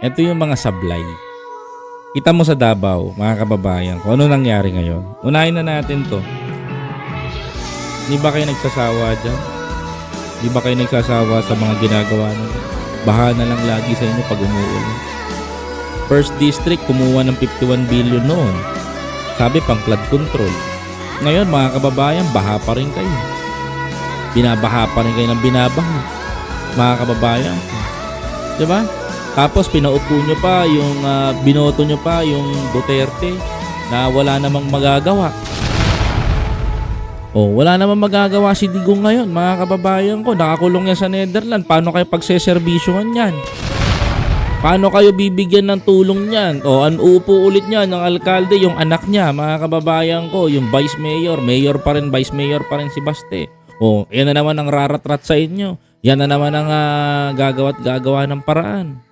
Ito yung mga sablay. Kita mo sa Davao, mga kababayan, kung ano nangyari ngayon. Unahin na natin to. Di ba kayo nagsasawa dyan? Di ba kayo nagsasawa sa mga ginagawa nyo? Baha na lang lagi sa inyo pag umuulan. First District, kumuha ng 51 billion noon. Sabi, pang flood control. Ngayon, mga kababayan, baha pa rin kayo. Binabaha pa rin kayo ng binabaha. Mga kababayan. Diba? Tapos, pinaupo nyo pa yung, binoto nyo pa yung Duterte na wala namang magagawa. Wala namang magagawa si Digong ngayon, mga kababayan ko. Nakakulong yan sa Netherlands. Paano kayo pagseservisyohan yan? Paano kayo bibigyan ng tulong niyan? Uupo ulit niya ng alkalde, yung anak niya, mga kababayan ko, yung vice mayor, mayor pa rin, vice mayor pa rin si Baste. Yan na naman ang raratrat sa inyo. Yan na naman ang gagawa ng paraan.